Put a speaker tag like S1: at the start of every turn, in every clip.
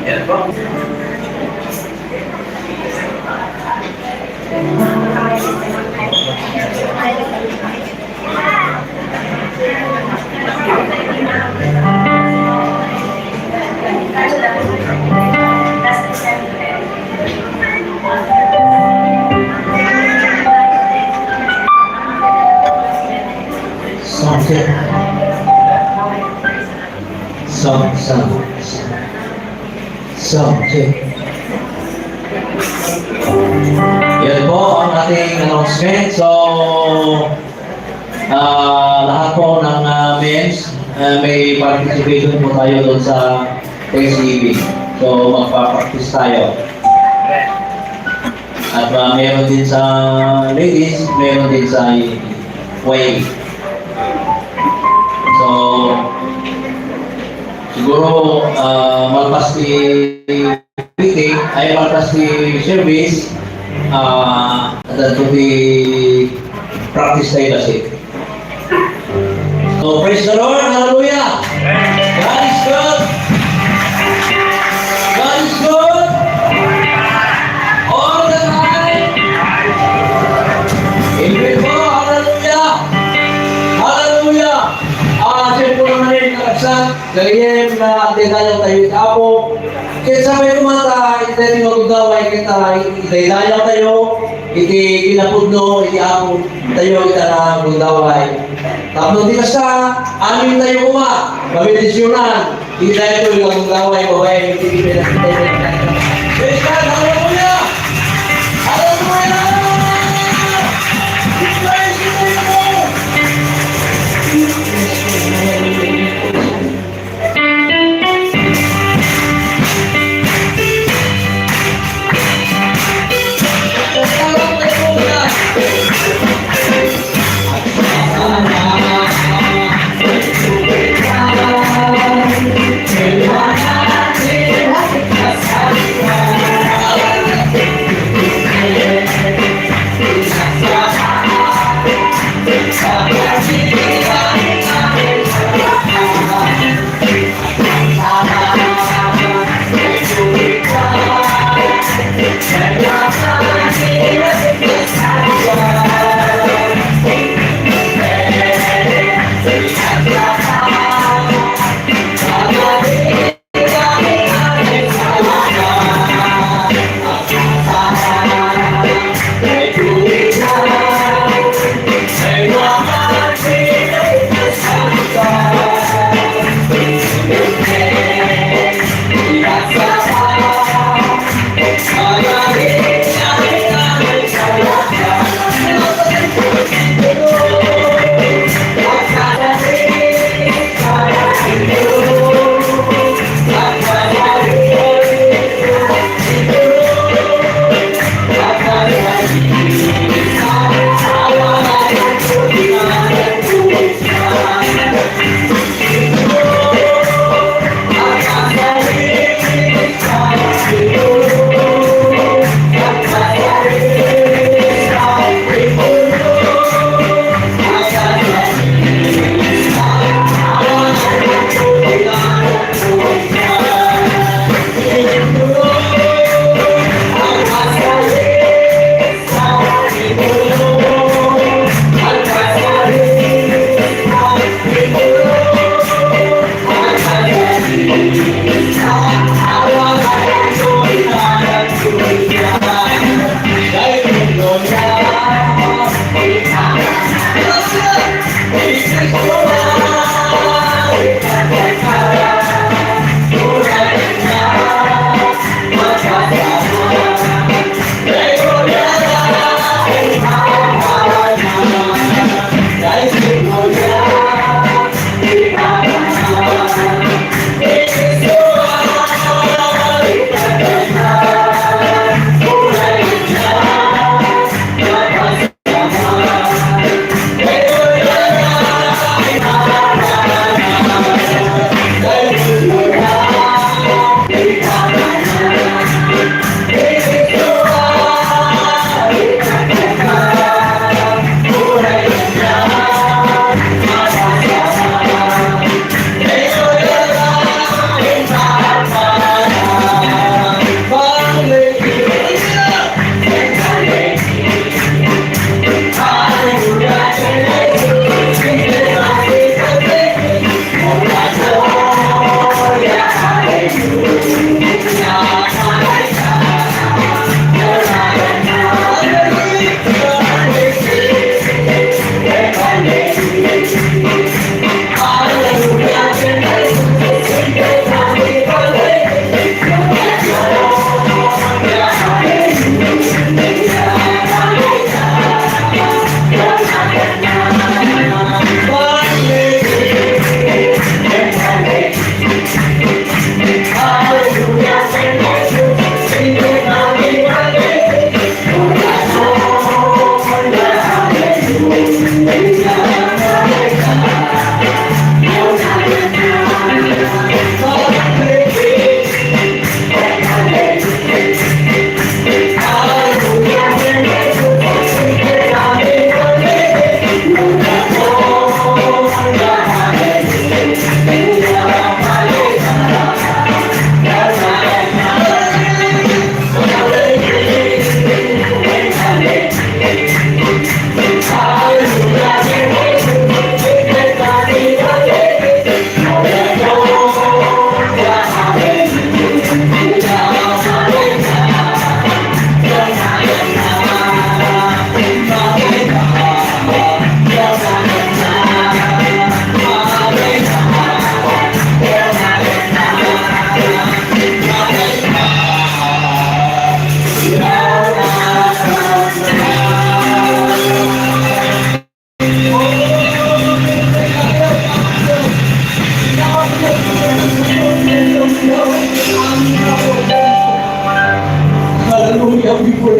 S1: Yan po.
S2: Sound check. Sound check. Yan po ang ating announcement. So, lahat po ng men's, may participation po tayo doon sa Thanksgiving. So, magpa-practice tayo. At meron din sa ladies, meron din sa way. So, siguro malpas di meeting ay malpas di service dan to be practice tayo kasi. So, praise the Lord, hallelujah! God is good! God is good! All the time! Amen po, hallelujah! Hallelujah! Siyempre po naman rin nakaksan, gayem na atin tayo itapo. Kaya sabay kumata, iti magugaway kita, iti-dayaw tayo, iti-kinapudno, iti-ako, tayo kita na magugaway. Tapos di kasta, amin tayo kuma, mabidisyonan, iti tayo ito yung magugaway, babay, iti-pinagkita. Praise God, hallelujah! Hallelujah! Praise the Lord!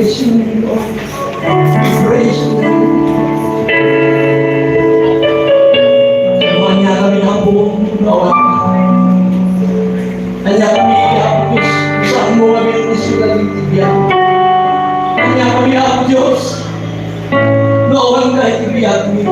S2: praise you, Lord. We praise you, Lord. Samahan niya kami ng buong gawa. Kanya kami iapos. Saan mo kami kusula ng tibiyang. Kanya kami ako, Diyos. Nawan kahit ibiyag mo.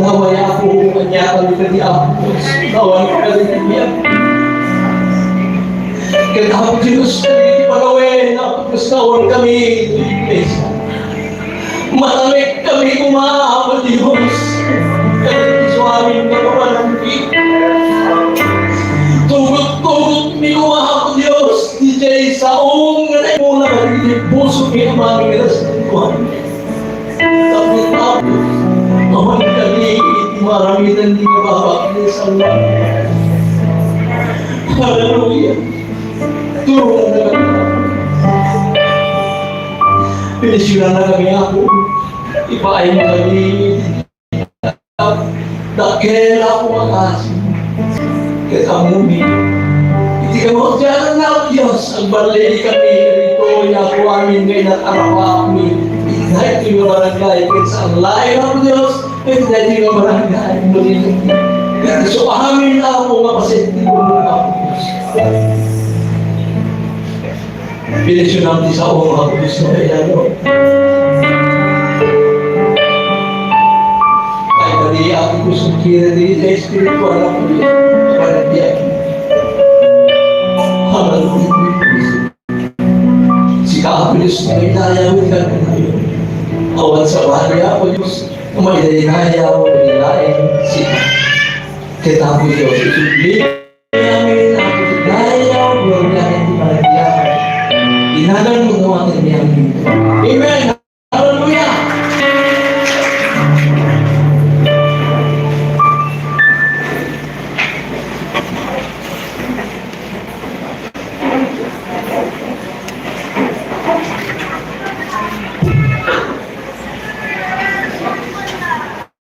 S2: Naway ako, kanya kami ka di Apos. Naway ka rin niya. Kaya ako Diyos, kami palawin, Apos naway kami, Iglesia. Matamik kami kumahabol Diyos. Kaya sa aming kapapanangkin. Tugot-tugot mi kumahabol Diyos. DJ saong na muna magiging puso niya aming rasuhan. Tapos-tapos, naman kami maramitan di mababakli sa Allah. Hallelujah. Tulungan na kami. Pinisiran na kami ako. Ipaay mo kami. Dakela ko ang asin. Kaya amumi. Hindi ka mo dyan na ang Diyos. Ang balay kami rito. Yaku amin ngayon at arapa kami. Kahit yung barangay. Kaya sa ang layo ng Diyos. Kahit yung barangay. So amin na ako mapasenti ko ng ako. Pinisyon namin sa ako mga gusto na ilalo. Kahit na di ako gusto kira di sa espiritual ako yun. Para di ako. Hallelujah. Si Kaapilis na itayawin ka na yun. Awan sa bahay ako Diyos. May dahinayaw, nilain siya. Kita ko Diyos. Isubli namin ako sa dayaw. Gloria hindi malagyan. Inagal mo gawa ng niyang dito. Amen.